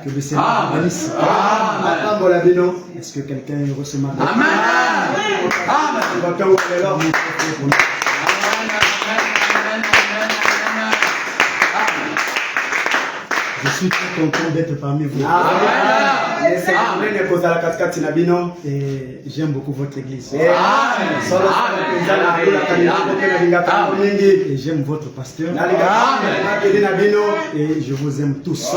Que le Seigneur bénisse. Est-ce que quelqu'un reçoit ma parole? Je suis très content d'être parmi vous. Et j'aime beaucoup votre église. Et j'aime votre pasteur. Et je vous aime tous.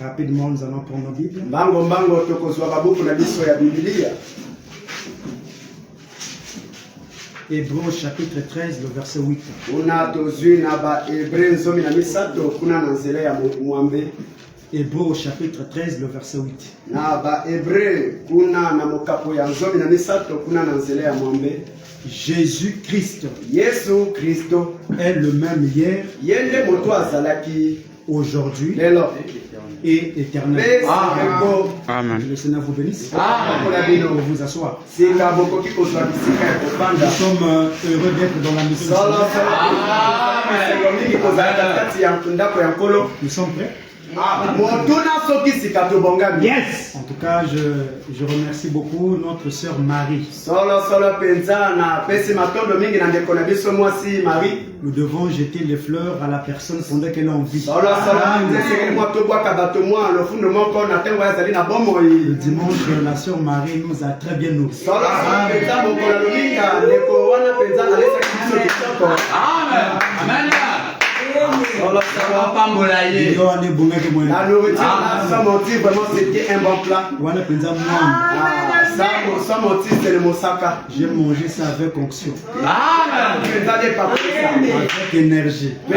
Rapidement, nous allons prendre nos Bibles. Hébreux chapitre 13, le verset 8. Hébreux chapitre 13, le verset 8. Jésus-Christ est le même hier, aujourd'hui et éternel. Amen. Le Seigneur vous bénisse. Pour vous asseoir. Nous sommes heureux d'être dans la mission. Nous sommes prêts? Yes. En tout cas, je remercie beaucoup notre sœur Marie. Nous devons jeter les fleurs à la personne pendant qu'elle est en vie. Le dimanche, la sœur Marie nous a très bien nourris. Amen. La nourriture, vraiment c'était un bon plat. J'ai mangé ça avec onction. Avec énergie. Et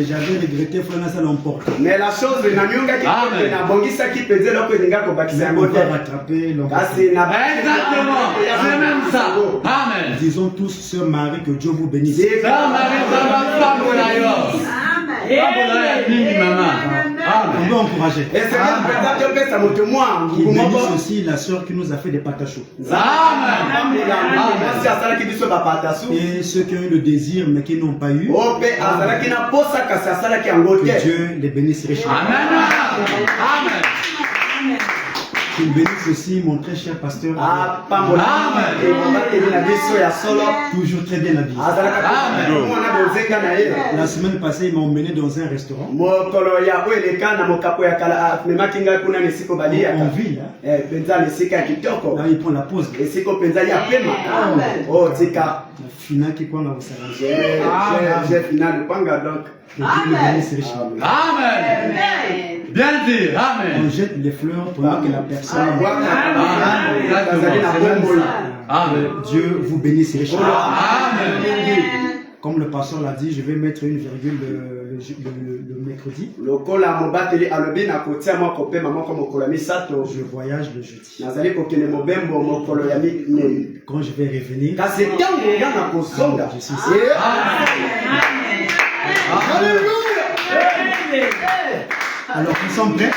j'avais regretté Frana l'emporte. Mais la chose, on va rattraper l'emporte. Exactement. C'est même ça. Amen. Disons tous, sœur Marie, que Dieu vous bénisse. On doit encourager. Il bénisse aussi la soeur qui nous a fait des pâtes à chaud. Et ceux qui ont eu le désir mais qui n'ont pas eu, que Dieu les bénisse richement. Amen. Qu'il bénisse aussi mon très cher pasteur. Toujours très bien habillé. La semaine passée, il m'a emmené dans un restaurant. En ville. Là, il prend la pause. Fina qui prend la Amen. Bien dit. Amen. On jette les fleurs pendant que la personne. Amen. Dieu vous bénisse richement. Amen. Comme le pasteur l'a dit, je vais mettre une virgule le mercredi. Je voyage le jeudi. Quand je vais revenir, je suis ici. Alors, nous sommes prêts?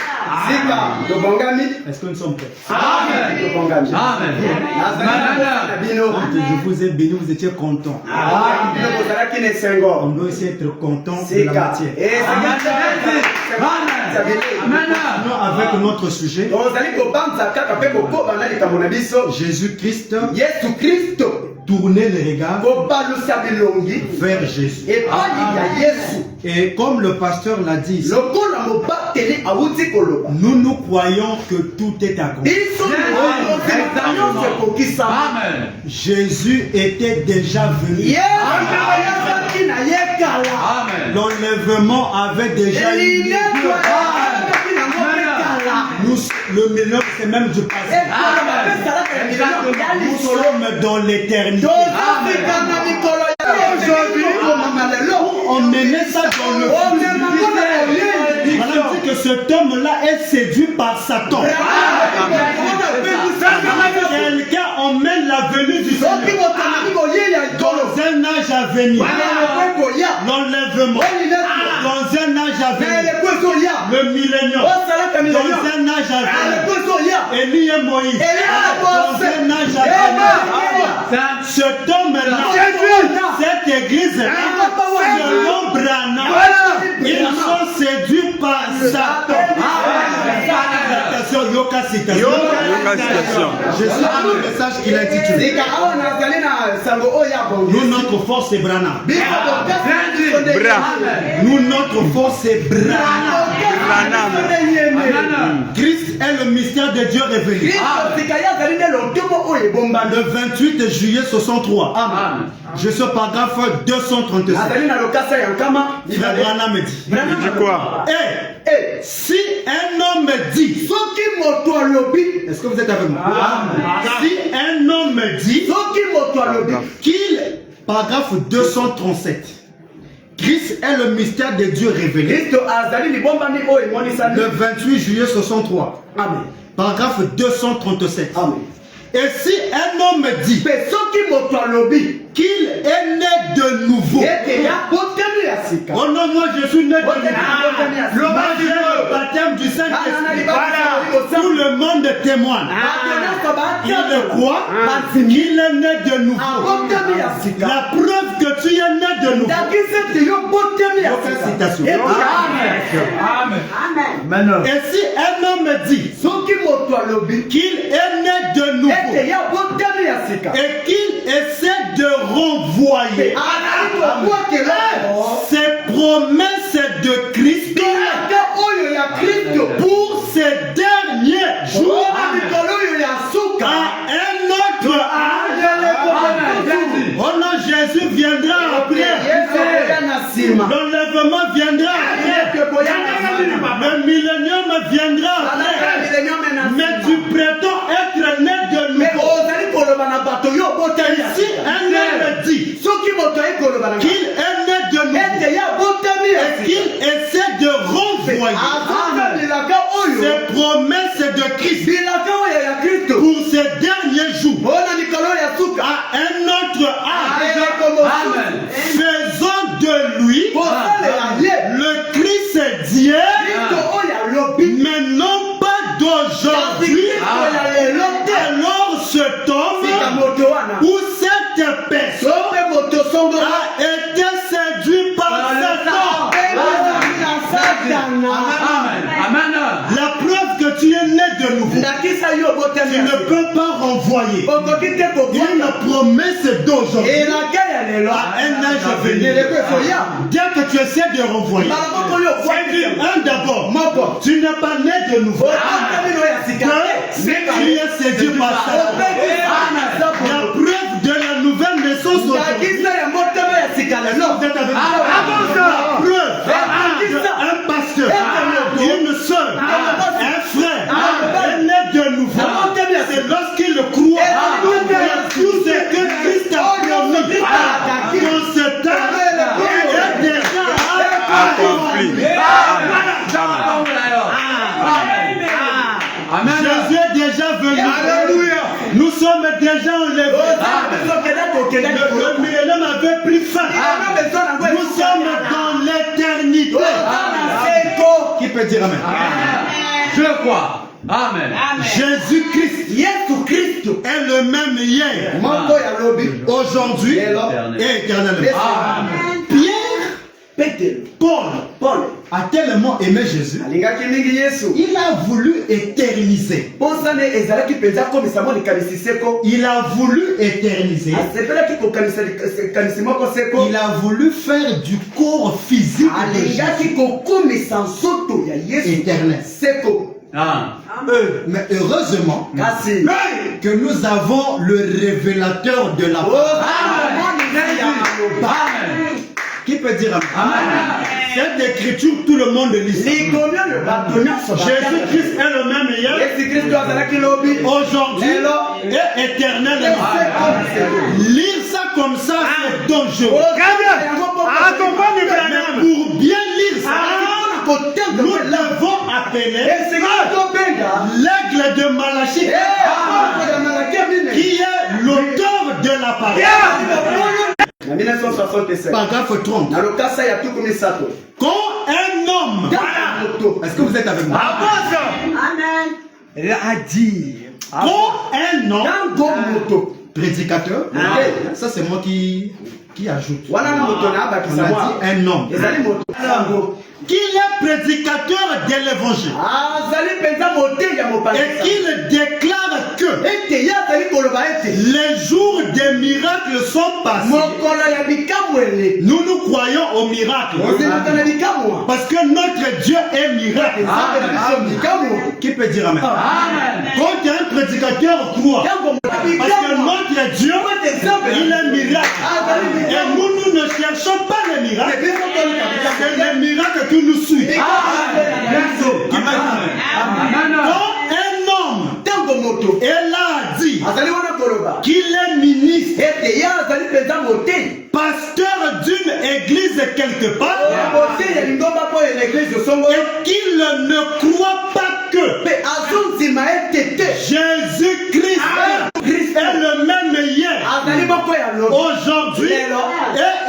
Est-ce que nous sommes prêts? Amen. Je vous ai béni, vous étiez contents. On doit aussi être content de la matière. Maintenant, avec notre sujet, Jésus-Christ, tournez les regards vers Jésus. Et comme le pasteur l'a dit, nous croyons que tout est accompli. Jésus était déjà venu. L'enlèvement avait déjà eu lieu. Le million, c'est même du passé. Nous sommes dans l'éternité. Aujourd'hui, on met ça dans le futur. On dit que cet homme-là est séduit par Satan. Quelqu'un emmène la venue du Seigneur dans un âge à venir. L'enlèvement dans un âge à venir. Le millénium dans un âge à venir. Élie et Moïse dans un âge à venir. Cet homme-là, cet cette église-là, selon Branham, ils sont séduits par Satan. Je suis dans le message qu'il a intitulé. Nous, notre force est Branham. Nous, notre force est Branham. Christ est le mystère de Dieu révélé. Le 28 juillet 63. Je suis au paragraphe 237. Frère Branham me dit. Il dit quoi? Si un homme dit, est-ce que vous êtes avec moi? Si un homme dit qu'il, paragraphe 237, Christ est le mystère de Dieu révélé, le 28 juillet 63, paragraphe 237. Et si un homme dit qu'il est né de nouveau, oh non, moi je suis né de nouveau. Le baptême du Saint-Esprit, tout le monde témoigne. Il croit qu'il est né de nouveau. La preuve que tu es né de nouveau. Citation. Amen. Et si un homme dit qu'il est né de nouveau et qu'il essaie de renvoyer ces promesses de Christ pour ces derniers jours à un autre âge, oh non, Jésus viendra après. L'enlèvement viendra après. Le millénium viendra après. Mais tu prétends être né de nouveau. Si un homme dit qu'il est né de nouveau et qu'il essaie de renvoyer ces promesses de Christ pour ces derniers jours à un autre âge, faisons de lui le Christ d'hier, mais non pas d'aujourd'hui. Alors cet homme ou cette personne a été séduit par Satan. La preuve que tu es né de nouveau, tu ne peux pas renvoyer une promesse d'aujourd'hui à un âge venu. Dès que tu essaies de renvoyer, d'abord, tu n'es pas né de nouveau. Tu es séduit par Satan. La preuve de la nouvelle naissance aujourd'hui, vous êtes avec moi? La preuve un pasteur, une soeur, un frère, est né de nouveau. C'est lorsqu'il croit tout ce que Christ a promis dans ce temps est déjà accompli. Jésus est déjà venu. Alléluia. Nous sommes déjà enlevés. Le millénaire avait pris fin. Nous sommes dans l'éternité. Qui peut dire amen? Je crois. Amen. Jésus-Christ est le même hier, aujourd'hui et éternellement. Pierre, Paul a tellement aimé Jésus, il a voulu éterniser. Il a voulu éterniser. Il a voulu faire du corps physique de Jésus éternel. Mais heureusement que nous avons le révélateur de la parole. Qui peut dire amen? Cette écriture, tout le monde lit. Jésus-Christ est le même hier, aujourd'hui et éternellement. Lire ça comme ça, c'est dangereux. Mais pour bien lire ça, nous devons appeler l'aigle de Malachie, qui est l'auteur de la parole. 1967. Paragraphe 30. Quand un homme, est-ce que vous êtes avec moi? Amen. Quand un homme, prédicateur, ça c'est moi qui qui ajoute. On a dit un homme. Qu'il est prédicateur de l'évangile. Et qu'il déclare que les jours des miracles sont passés. Nous croyons aux miracles. Parce que notre Dieu est miracle. Qui peut dire amen? Quand un prédicateur croit, parce que notre Dieu, il est miracle. Et nous ne cherchons pas les miracles. C'est les miracles qui nous suivent. Quand un homme, elle a dit qu'il est ministre, pasteur d'une église quelque part, et qu'il ne croit pas que Jésus-Christ est le même hier, aujourd'hui et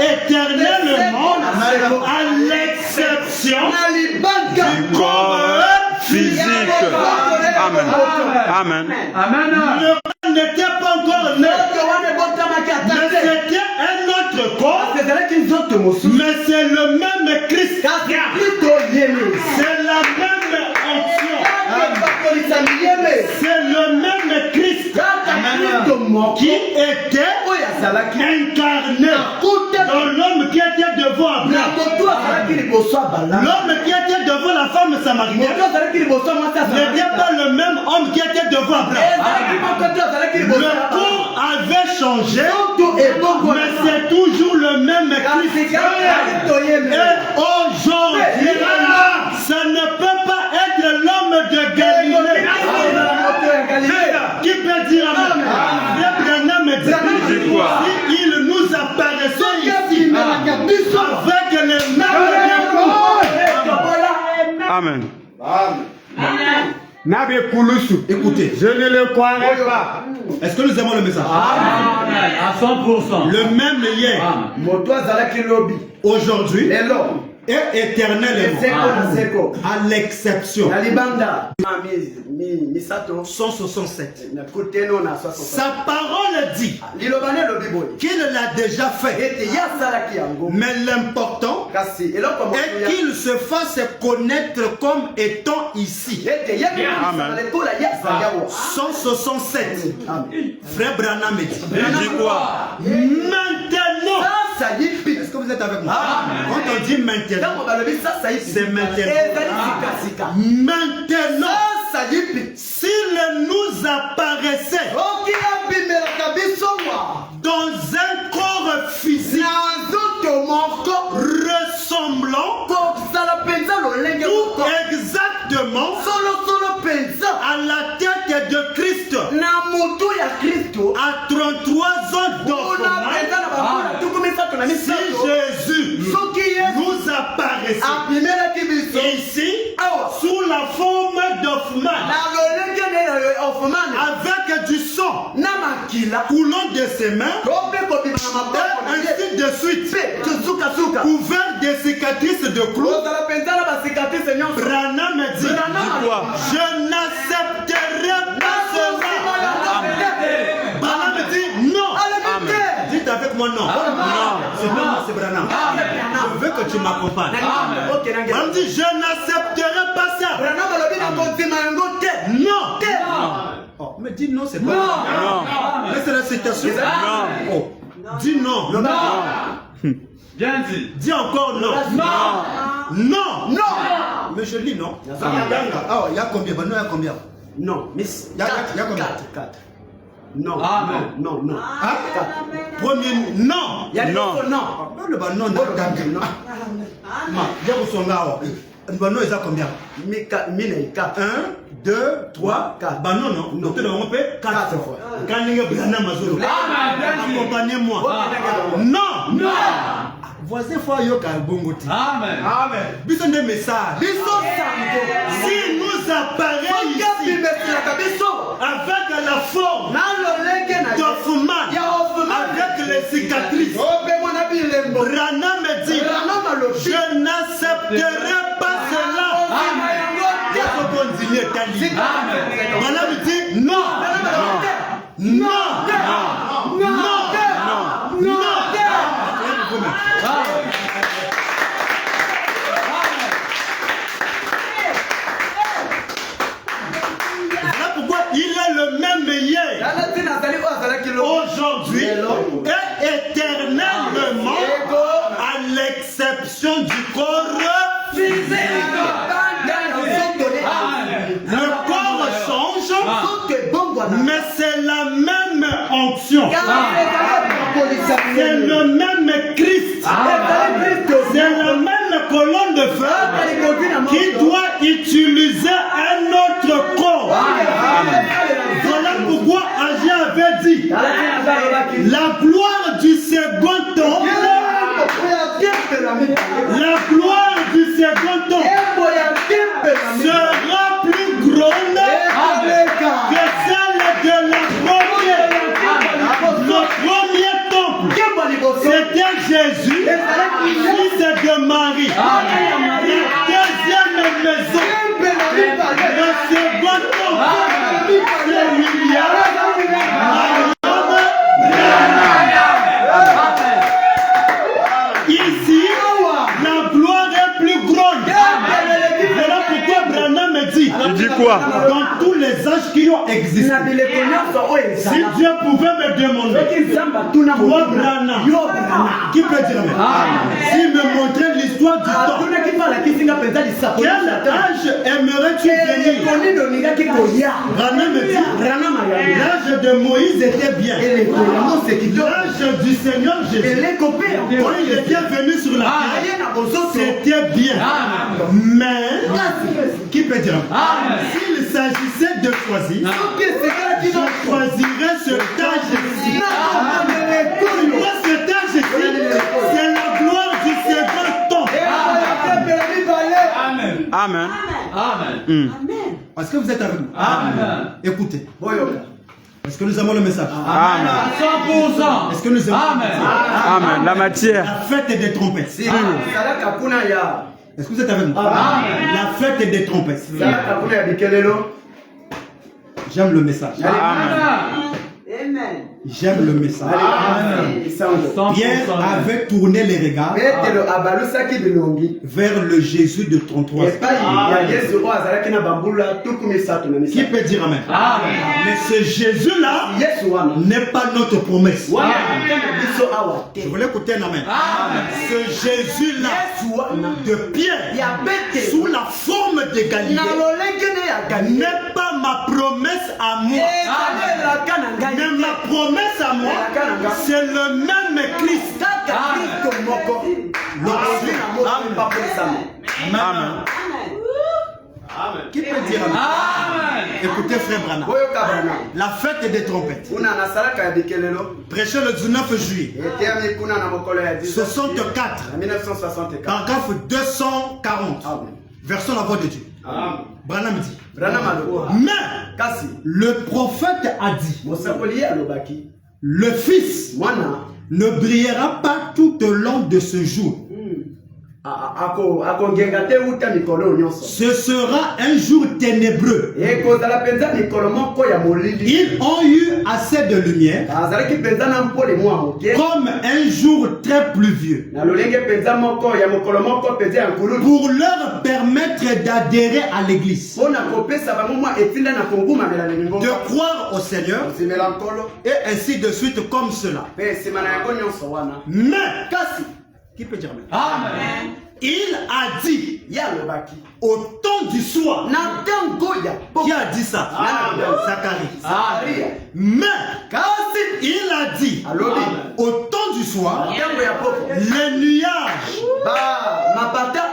éternellement, à l'exception du corps physique. Amen. Amen. Amen. Le n'était pas encore né, mais c'était un autre corps, mais c'est le même Christ, c'est la même onction, c'est le même Christ qui était incarné dans l'homme qui était devant Abraham, l'homme qui était devant la femme samaritaine n'était pas le même homme qui était devant Abraham. Le corps avait changé, mais c'est toujours le même Christ. Et aujourd'hui, ça ne peut pas être l'homme de Galilée. Qui peut dire amen? Si il nous apparaissait ici avec les mêmes Amen. écoutez, Je ne le croirais pas. est-ce que nous aimons le message? Amen. À 100%. Le même hier, aujourd'hui et éternellement, à l'exception 167. Sa parole dit qu'il l'a déjà fait, mais l'important est qu'il se fasse connaître comme étant ici. Amen. 167. Frère Branham dit quoi? maintenant. Est-ce que vous êtes avec moi? Quand on dit maintenant, c'est maintenant. Maintenant, s'il nous apparaissait dans un corps physique ressemblant tout exactement à la tête de Christ, à 33 ans d'orphelinat, si Jésus nous apparaissait ici sous la forme d'Hoffman, avec du sang coulant de ses mains, et ainsi de suite, couvert de cicatrices de clous, Branham dit, je n'accepterai pas cela. Branham dit non. Dites avec moi non. C'est pas moi, c'est Branham. Je veux que tu m'accompagnes. Branham dit, je n'accepterai pas ça. Non. Oh, mais dis non, c'est pas non. Mais c'est la citation. Non. Oh. Dis non. Non. Bien dit. Dis encore non. Non. Non. Mais je lis non. Ah, il y a combien? Il y a combien? Non. Miss. Il y a combien? 4. Non. Amen. Non. Ah, premier non. Il y a non. Non. Le ban non. Il y a son gars. Le ban non, il y a combien? 1, 2, 3, 4. Bah non. Donc, on peut 4 fois. Quand il y a Branham Mazolo. Accompagnez-moi. Non. Voisin fois yoka bongoti. Amen. Bison de message. Si nous apparaît ici avec la forme d'Hoffman, avec les cicatrices, Branham me dit, je n'accepterai pas cela. Il faut continuer Kali. Branham me dit non. et éternellement, à l'exception du corps physique. Le corps change, mais c'est la même onction. C'est le même Christ. C'est la même colonne de feu qui doit utiliser un autre corps. Voilà pourquoi Agé avait dit la gloire du second temple. La gloire du second temple sera plus grande que celle de la première. Le premier temple, c'était Jésus, fils de Marie. La deuxième maison, le second temple, c'est William. Ici, la gloire est plus grande. Voilà pourquoi Branham me dit. Il dit quoi? Dans tous les âges qui ont existé, si Dieu pouvait me demander, toi Branham, qui peut dire s'il me montrait l'histoire du temps, quel âge aimerais-tu venir? Branham me dit, l'âge de Moïse était bien. L'âge du Seigneur Jésus, quand il était venu sur la terre, c'était bien. Mais, qui peut dire? S'il s'agissait de choisir, je choisirais cet âge-ci. Pourquoi cet âge-ci? C'est la gloire du second temps. Amen. Amen. Amen. Est-ce que vous êtes avec nous? Amen. Écoutez. Est-ce que nous avons le message? Amen. 100%. Est-ce que nous avons Amen. La matière. la fête des trompettes? Est-ce que vous êtes avec nous? La fête des trompettes. J'aime le message. J'aime le message. Pierre avait tourné les regards vers le Jésus de 33 ans. Qui peut dire amen? Mais ce Jésus-là n'est pas notre promesse. Je voulais écouter un amen. Ce Jésus-là de Pierre, sous la forme de Galilée, n'est pas ma promesse à moi. Mais ma promesse à moi, c'est le même Christ. Amen. Qui peut dire amen? Écoutez frère Branham. La fête des trompettes. Prêché le 19 juillet 64. Paragraphe 240. Version la voix de Dieu. Branham dit. Mais le prophète a dit, le Fils ne brillera pas tout au long de ce jour. Ce sera un jour ténébreux. Ils ont eu assez de lumière comme un jour très pluvieux pour leur permettre d'adhérer à l'église, de croire au Seigneur et ainsi de suite comme cela. Mais qui peut dire amen? Il a dit au temps du soir. Qui a dit ça? Zacharie. Mais il a dit au temps du soir, les nuages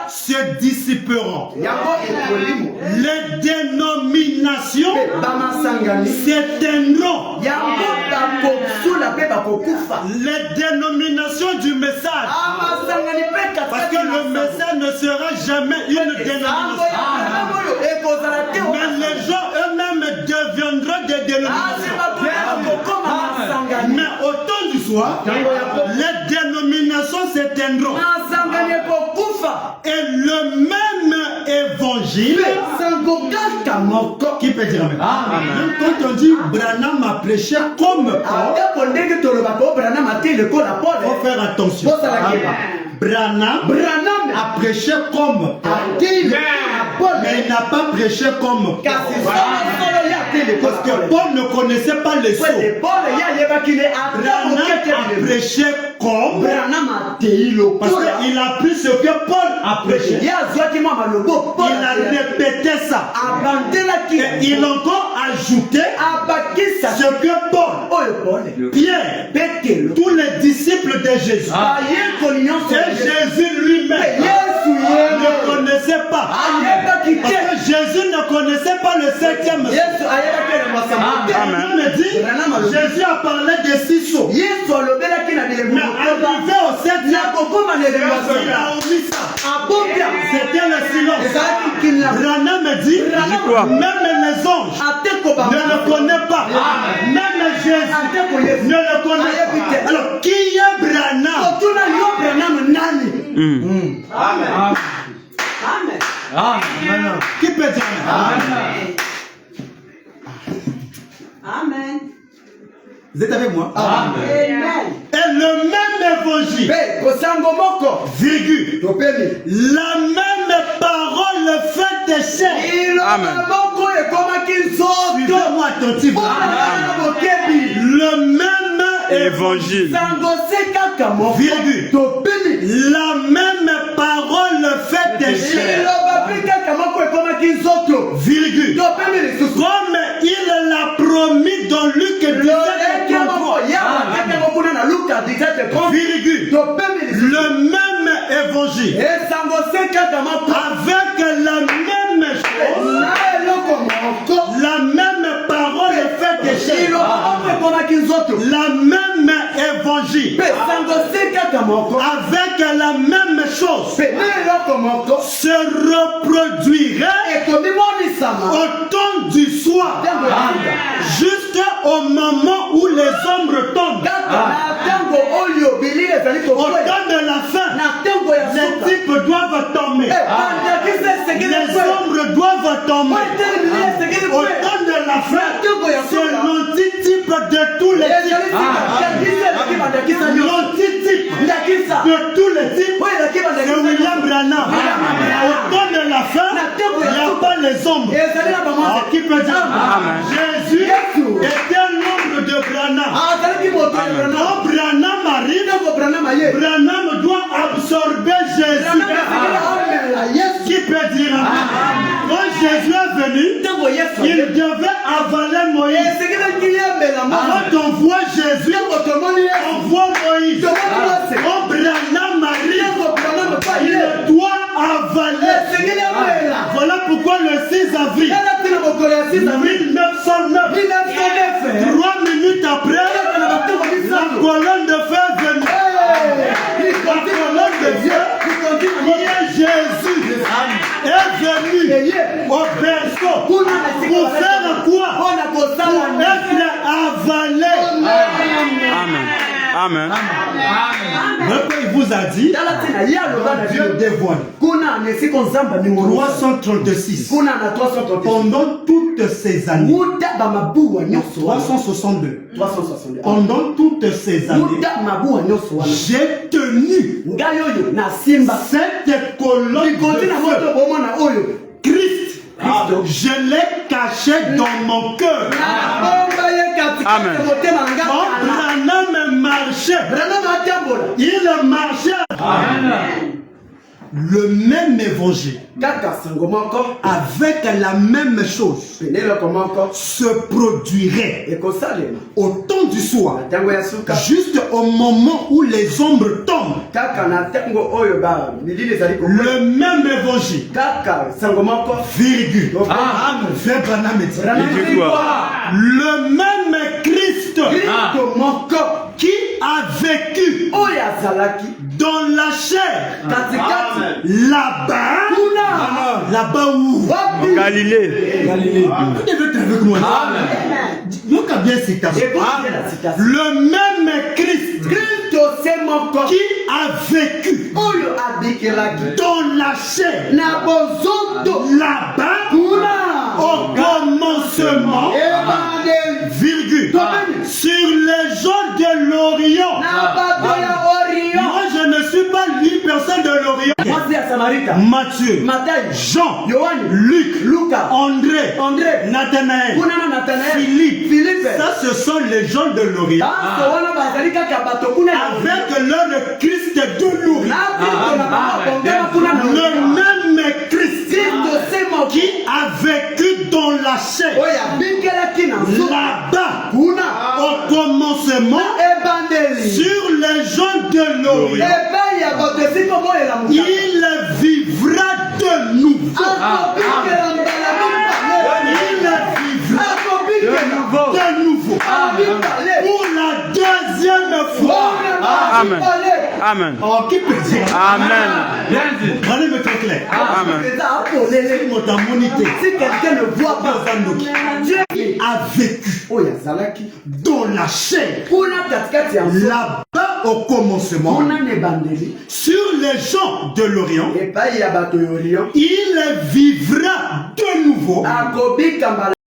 se dissiperont, les dénominations s'éteindront, les dénominations du message, parce que le message ne sera jamais une dénomination, mais les gens eux-mêmes deviendront des dénominations. Mais au temps du soir, les dénominations s'éteindront et le même évangile, qui peut dire amen? Même quand on dit Branham a prêché comme Paul, il faut faire attention. Branham a prêché comme Paul, Mais il n'a pas prêché comme Paul. Parce que Paul ne connaissait pas les sceaux. Branham a prêché comme parce qu'il a pris ce que Paul a prêché. Il a répété ça. Et il a encore ajouté ce que Paul, Pierre, tous les disciples de Jésus, et Jésus lui-même ne connaissait pas. Parce que Jésus ne connaissait pas le 7e. Jésus a parlé de 6 sceaux. Mais arrivé au 7e, il a omis ça. C'était le silence. Branham me dit, même les anges ne le connaissent pas. Même Jésus ne le connaît pas. Alors, qui est Branham? Amen. Amen. Qui peut dire Amen? Amen. Vous êtes avec moi? Amen. Et le même évangile, virgule, la même parole faite de chair. Amen. Suivez-moi attentivement. Le même évangile, virgule, la même parole faite de chair, virgule, comme il l'a promis dans Luc 17:33, virgule, le même évangile, avec la même chose, la même parole faite de chair, la même évangile, avec la même chose, se reproduirait au temps du soir, jusqu'au moment où les ombres tombent. Au temps de la fin, les types doivent tomber. Les ombres doivent tomber. Au temps de la fin, c'est l'antitype de tous les types. L'antitype de tous les types, c'est William Branham. Au temps de la fin, il n'y a pas les ombres. Alors, qui peut dire Jésus était l'ombre de Branham. Quand Branham arrive, Branham doit absorber Jésus. Qui peut dire quand Jésus est venu, il devait avaler Moïse. Quand on voit Jésus, on voit Moïse. Quand Branham arrive, il doit avaler. Voilà pourquoi le 6 avril 1909, 3 minutes après, la colonne de feu est venue. La colonne de feu, qui est Jésus, est venu au berceau pour faire quoi? Pour être avalé. Amen. Maintenant, il vous a dit, Dieu dévoile. 336. Pendant toutes ces années. 362. Pendant toutes ces années, j'ai tenu cette colonne de feu. Christ, je l'ai caché dans mon cœur. Amen. Quand Branham marchait, il marchait. Amen. Le même évangile, avec la même chose, se produirait au temps du soir, juste au moment où les ombres tombent. Le même évangile, virgule, le même Christ qui a vécu dans la chair, là-bas où? En Galilée. Vous devez être avec moi. Donc, bien citation. Le même Christ qui a vécu dans la chair, là-bas au commencement, virgule, sur les gens de l'Orient. Moi, je ne suis pas une personne de l'Orient. Moi, Matthieu, Jean, Luc, André, Nathanaël, Philippe. Ça, ce sont les gens de l'Orient. Avec leur Christ de l'Orient. Le même Christ qui a vécu dans la chair. Là-bas, au commencement, sur les gens de l'Orient, il vivra de nouveau. Il vivra de nouveau. Pour la deuxième fois. Amen. Amen. Oh, qui peut dire? Amen. Allez me très clair. Amen. Si quelqu'un ne voit pas Dieu a vécu dans la chair. Là-bas au commencement, sur les gens de l'Orient, il vivra de nouveau.